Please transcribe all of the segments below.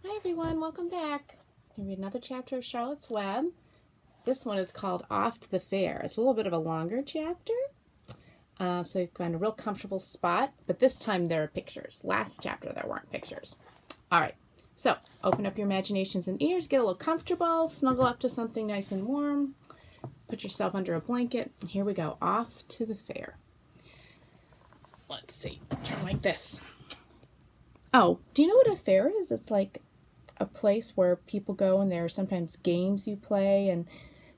Hi everyone, welcome back. I'm going to read another chapter of Charlotte's Web. This one is called Off to the Fair. It's a little bit of a longer chapter, so you find a real comfortable spot, but this time there are pictures. Last chapter there weren't pictures. All right, so open up your imaginations and ears, get a little comfortable, snuggle up to something nice and warm, put yourself under a blanket, and here we go, off to the fair. Let's see, turn like this. Oh, do you know what a fair is? It's like a place where people go and there are sometimes games you play and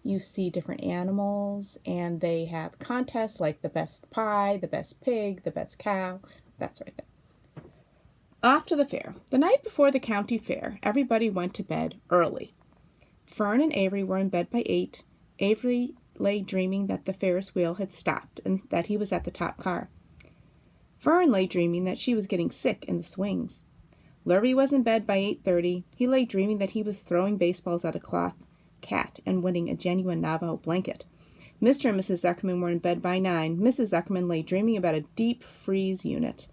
you see different animals and they have contests like the best pie, the best pig, the best cow, that sort of thing. Off to the fair. The night before the county fair, everybody went to bed early. Fern and Avery were in bed by 8. Avery lay dreaming that the Ferris wheel had stopped and that he was at the top car. Fern lay dreaming that she was getting sick in the swings. Lurvy was in bed by 8:30. He lay dreaming that he was throwing baseballs at a cloth cat and winning a genuine Navajo blanket. Mr. and Mrs. Zuckerman were in bed by 9. Mrs. Zuckerman lay dreaming about a deep freeze unit.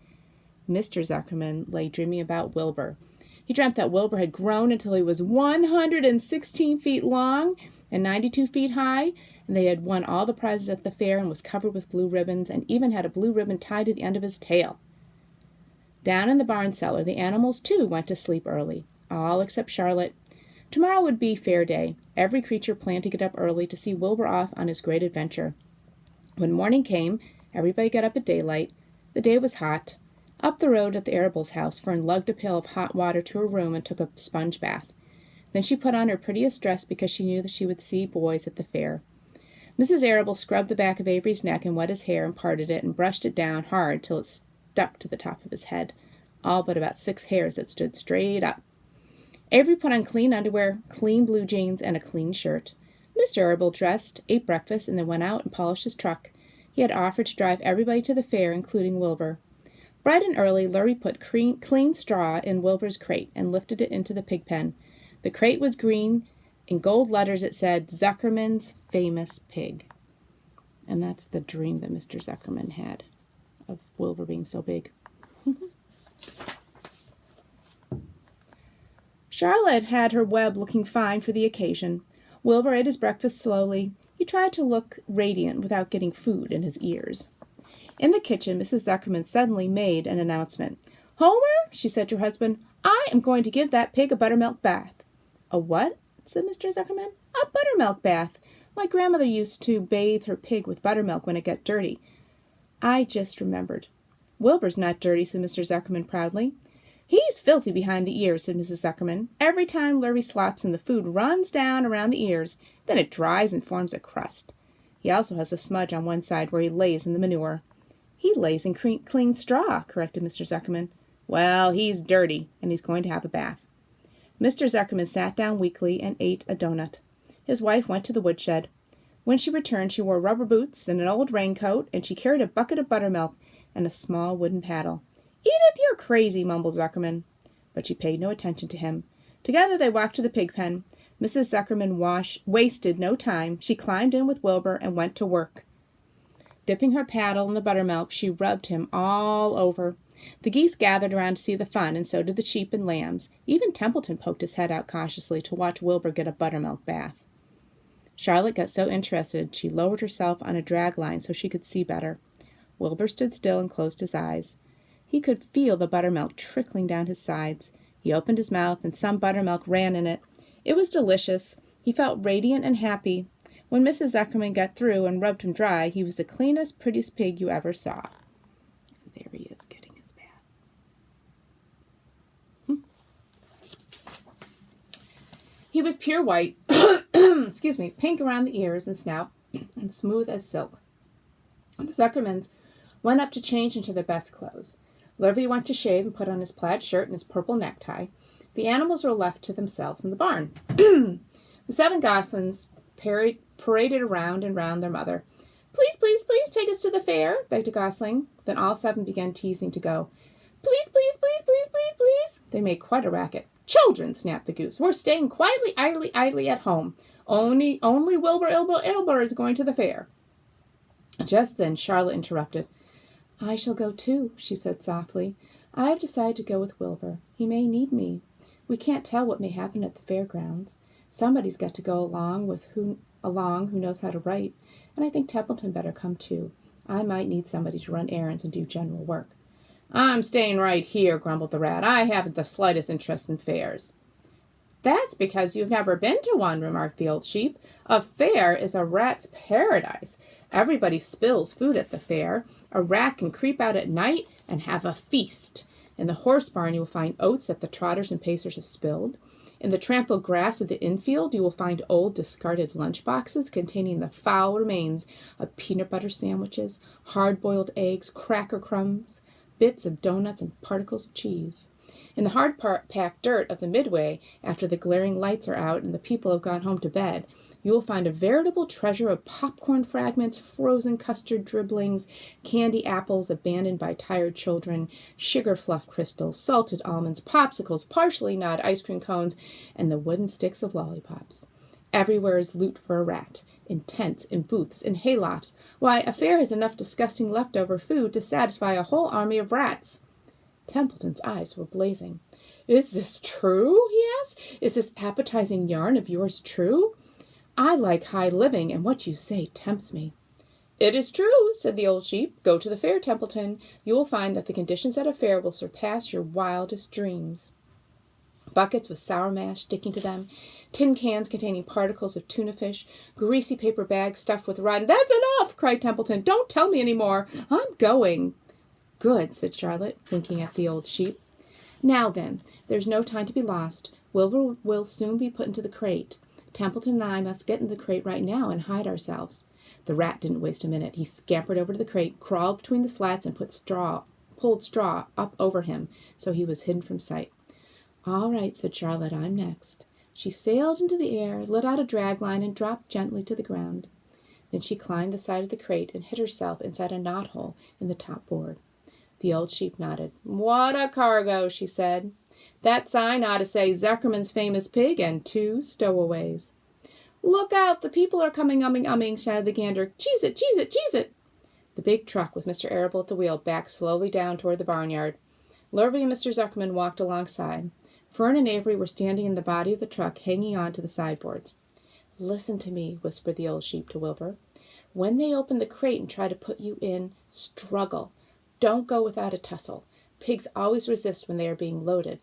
Mr. Zuckerman lay dreaming about Wilbur. He dreamt that Wilbur had grown until he was 116 feet long and 92 feet high, and they had won all the prizes at the fair and was covered with blue ribbons and even had a blue ribbon tied to the end of his tail. Down in the barn cellar, the animals, too, went to sleep early, all except Charlotte. Tomorrow would be fair day. Every creature planned to get up early to see Wilbur off on his great adventure. When morning came, everybody got up at daylight. The day was hot. Up the road at the Arables' house, Fern lugged a pail of hot water to her room and took a sponge bath. Then she put on her prettiest dress because she knew that she would see boys at the fair. Mrs. Arable scrubbed the back of Avery's neck and wet his hair and parted it and brushed it down hard till it stuck to the top of his head, all but about 6 hairs that stood straight up. Avery put on clean underwear, clean blue jeans, and a clean shirt. Mr. Arable dressed, ate breakfast, and then went out and polished his truck. He had offered to drive everybody to the fair, including Wilbur. Bright and early, Lurvy put clean straw in Wilbur's crate and lifted it into the pig pen. The crate was green. In gold letters it said, Zuckerman's Famous Pig. And that's the dream that Mr. Zuckerman had of Wilbur being so big. Charlotte had her web looking fine for the occasion. Wilbur ate his breakfast slowly. He tried to look radiant without getting food in his ears. In the kitchen, Mrs. Zuckerman suddenly made an announcement. Homer, she said to her husband, I am going to give that pig a buttermilk bath. A what? Said Mr. Zuckerman. A buttermilk bath. My grandmother used to bathe her pig with buttermilk when it got dirty. I just remembered. Wilbur's not dirty, said Mr. Zuckerman proudly. He's filthy behind the ears, said Mrs. Zuckerman. Every time Lurvy slops and the food runs down around the ears, then it dries and forms a crust. He also has a smudge on one side where he lays in the manure. He lays in clean straw, corrected Mr. Zuckerman. Well, he's dirty, and he's going to have a bath. Mr. Zuckerman sat down weakly and ate a doughnut. His wife went to the woodshed. When she returned, she wore rubber boots and an old raincoat, and she carried a bucket of buttermilk and a small wooden paddle. Edith, you're crazy, mumbled Zuckerman. But she paid no attention to him. Together they walked to the pig pen. Mrs. Zuckerman wasted no time. She climbed in with Wilbur and went to work. Dipping her paddle in the buttermilk, she rubbed him all over. The geese gathered around to see the fun, and so did the sheep and lambs. Even Templeton poked his head out cautiously to watch Wilbur get a buttermilk bath. Charlotte got so interested she lowered herself on a drag line so she could see better. Wilbur stood still and closed his eyes. He could feel the buttermilk trickling down his sides. He opened his mouth, and some buttermilk ran in it. It was delicious. He felt radiant and happy. When Mrs. Zuckerman got through and rubbed him dry, he was the cleanest, prettiest pig you ever saw. There he is, getting his bath. He was pure white, pink around the ears and snout, and smooth as silk. The Zuckermans went up to change into their best clothes. Lurvy went to shave and put on his plaid shirt and his purple necktie. The animals were left to themselves in the barn. The 7 goslings paraded around and round their mother. Please, please, please take us to the fair, begged a gosling. Then all 7 began teasing to go. Please, please, please, please, please, please. They made quite a racket. Children, snapped the goose. We're staying quietly, idly at home. Only Wilbur is going to the fair. Just then Charlotte interrupted. I shall go too, she said softly. I have decided to go with Wilbur. He may need me. We can't tell what may happen at the fairgrounds. Somebody's got to go along who knows how to write, and I think Templeton better come too. I might need somebody to run errands and do general work." "I'm staying right here," grumbled the rat. "I haven't the slightest interest in fairs." "That's because you've never been to one," remarked the old sheep. "A fair is a rat's paradise. Everybody spills food at the fair. A rat can creep out at night and have a feast. In the horse barn you will find oats that the trotters and pacers have spilled. In the trampled grass of the infield you will find old discarded lunch boxes containing the foul remains of peanut butter sandwiches, hard-boiled eggs, cracker crumbs, bits of donuts, and particles of cheese. In the hard-packed dirt of the midway, after the glaring lights are out and the people have gone home to bed, you will find a veritable treasure of popcorn fragments, frozen custard dribblings, candy apples abandoned by tired children, sugar fluff crystals, salted almonds, popsicles, partially gnawed ice cream cones, and the wooden sticks of lollipops. Everywhere is loot for a rat, in tents, in booths, in haylofts. Why, a fair has enough disgusting leftover food to satisfy a whole army of rats." Templeton's eyes were blazing. "Is this true?" he asked. "Is this appetizing yarn of yours true? I like high living, and what you say tempts me." "It is true," said the old sheep. "Go to the fair, Templeton. You will find that the conditions at a fair will surpass your wildest dreams. Buckets with sour mash sticking to them, tin cans containing particles of tuna fish, greasy paper bags stuffed with rotten—" "That's enough!" cried Templeton. "Don't tell me any more. I'm going." "Good," said Charlotte, winking at the old sheep. "Now then, there's no time to be lost. Wilbur will soon be put into the crate. Templeton and I must get in the crate right now and hide ourselves." The rat didn't waste a minute. He scampered over to the crate, crawled between the slats, and pulled straw up over him so he was hidden from sight. "All right," said Charlotte, "I'm next." She sailed into the air, let out a drag line, and dropped gently to the ground. Then she climbed the side of the crate and hid herself inside a knothole in the top board. The old sheep nodded. "What a cargo," she said. "That sign ought to say Zuckerman's Famous Pig and 2 stowaways." "Look out, the people are coming, umming," shouted the gander. "Cheese it, cheese it, cheese it." The big truck with Mr. Arable at the wheel backed slowly down toward the barnyard. Lurvy and Mr. Zuckerman walked alongside. Fern and Avery were standing in the body of the truck, hanging on to the sideboards. "Listen to me," whispered the old sheep to Wilbur. "When they open the crate and try to put you in, struggle. Don't go without a tussle. Pigs always resist when they are being loaded."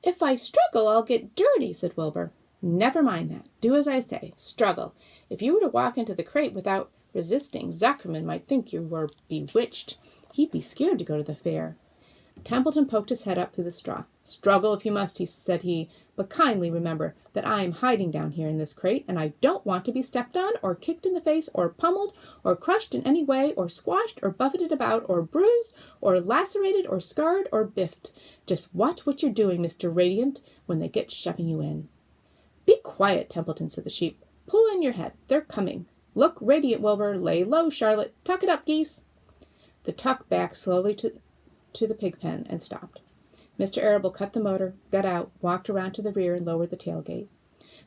"If I struggle, I'll get dirty," said Wilbur. "Never mind that. Do as I say. Struggle. If you were to walk into the crate without resisting, Zuckerman might think you were bewitched. He'd be scared to go to the fair." Templeton poked his head up through the straw. "Struggle if you must," said he, "but kindly remember that I am hiding down here in this crate, and I don't want to be stepped on, or kicked in the face, or pummeled, or crushed in any way, or squashed, or buffeted about, or bruised, or lacerated, or scarred, or biffed. Just watch what you're doing, Mr. Radiant, when they get shoving you in." "Be quiet, Templeton," said the sheep. "Pull in your head. They're coming. Look radiant, Wilbur. Lay low, Charlotte. Tuck it up, geese." The tuck backed slowly to the pig pen and stopped. Mr. Arable cut the motor, got out, walked around to the rear, and lowered the tailgate.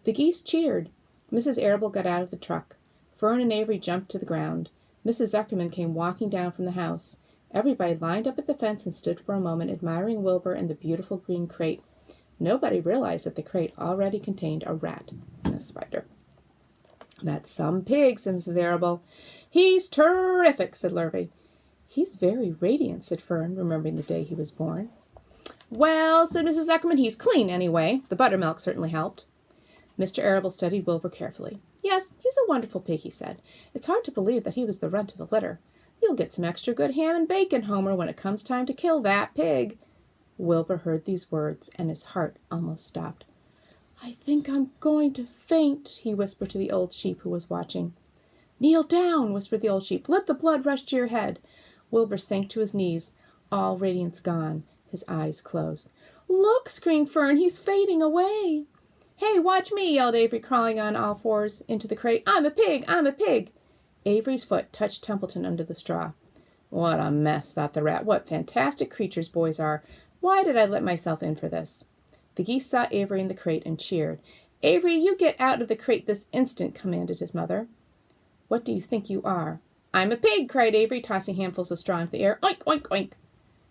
The geese cheered. Mrs. Arable got out of the truck. Fern and Avery jumped to the ground. Mrs. Zuckerman came walking down from the house. Everybody lined up at the fence and stood for a moment, admiring Wilbur and the beautiful green crate. Nobody realized that the crate already contained a rat and a spider. "That's some pig," said Mrs. Arable. "He's terrific," said Lurvy. "He's very radiant," said Fern, remembering the day he was born. "Well," said Mrs. Zuckerman, "he's clean anyway. The buttermilk certainly helped." Mr. Arable studied Wilbur carefully. "Yes, he's a wonderful pig," he said. "It's hard to believe that he was the runt of the litter. You'll get some extra good ham and bacon, Homer, when it comes time to kill that pig." Wilbur heard these words, and his heart almost stopped. "I think I'm going to faint," he whispered to the old sheep who was watching. "Kneel down," whispered the old sheep. "Let the blood rush to your head." Wilbur sank to his knees, all radiance gone, his eyes closed. "Look," screamed Fern, "he's fading away." "Hey, watch me," yelled Avery, crawling on all fours into the crate. "I'm a pig! I'm a pig!" Avery's foot touched Templeton under the straw. "What a mess," thought the rat. "What fantastic creatures boys are. Why did I let myself in for this?" The geese saw Avery in the crate and cheered. "Avery, you get out of the crate this instant," commanded his mother. "What do you think you are?" "I'm a pig," cried Avery, tossing handfuls of straw into the air. "Oink, oink, oink."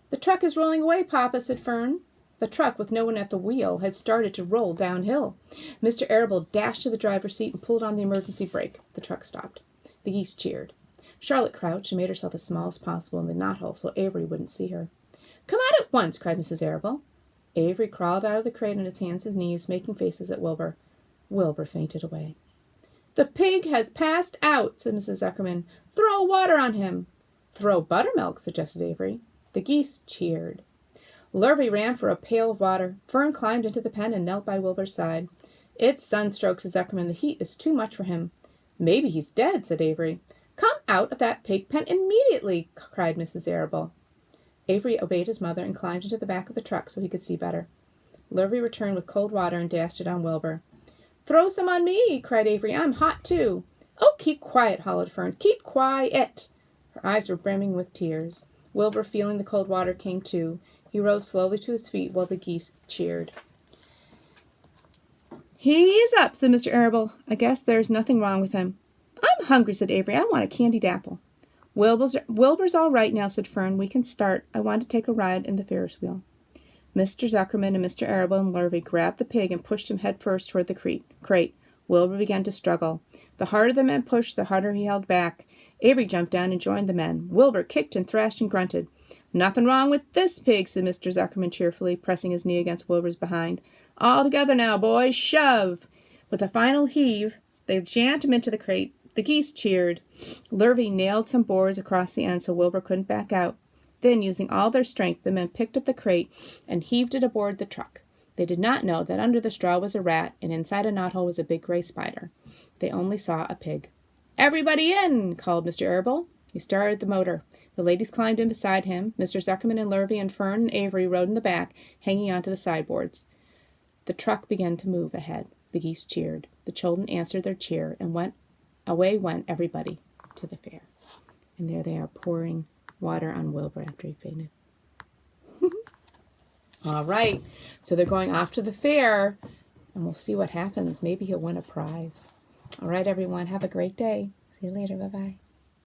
"The truck is rolling away, Papa," said Fern. The truck, with no one at the wheel, had started to roll downhill. Mr. Arable dashed to the driver's seat and pulled on the emergency brake. The truck stopped. The geese cheered. Charlotte crouched and made herself as small as possible in the knothole so Avery wouldn't see her. "Come out at once!" cried Mrs. Arable. Avery crawled out of the crate on his hands and knees, making faces at Wilbur. Wilbur fainted away. "The pig has passed out," said Mrs. Zuckerman. "Throw water on him." "Throw buttermilk," suggested Avery. The geese cheered. Lurvy ran for a pail of water. Fern climbed into the pen and knelt by Wilbur's side. "It's sunstroke," said Zuckerman. "The heat is too much for him." "Maybe he's dead," said Avery. "Come out of that pig pen immediately," cried Mrs. Arable. Avery obeyed his mother and climbed into the back of the truck so he could see better. Lurvy returned with cold water and dashed it on Wilbur. "Throw some on me," cried Avery. "I'm hot, too." "Oh, keep quiet," hollered Fern. "Keep quiet." Her eyes were brimming with tears. Wilbur, feeling the cold water, came too. He rose slowly to his feet while the geese cheered. "He's up," said Mr. Arable. "I guess there's nothing wrong with him." "I'm hungry," said Avery. "I want a candied apple." Wilbur's all right now," said Fern. "We can start. I want to take a ride in the Ferris wheel." Mr. Zuckerman and Mr. Arable and Lurvy grabbed the pig and pushed him head first toward the crate. Wilbur began to struggle. The harder the men pushed, the harder he held back. Avery jumped down and joined the men. Wilbur kicked and thrashed and grunted. "Nothing wrong with this pig," said Mr. Zuckerman cheerfully, pressing his knee against Wilbur's behind. "All together now, boys. Shove!" With a final heave, they jammed him into the crate. The geese cheered. Lurvy nailed some boards across the end so Wilbur couldn't back out. Then, using all their strength, the men picked up the crate and heaved it aboard the truck. They did not know that under the straw was a rat, and inside a knothole was a big gray spider. They only saw a pig. "Everybody in!" called Mr. Arable. He started the motor. The ladies climbed in beside him. Mr. Zuckerman and Lurvy and Fern and Avery rode in the back, hanging onto the sideboards. The truck began to move ahead. The geese cheered. The children answered their cheer, and away went everybody to the fair. And there they are, pouring water on Wilbur after he fainted. All right, so they're going off to the fair, and we'll see what happens. Maybe he'll win a prize. All right, everyone, have a great day. See you later. Bye-bye.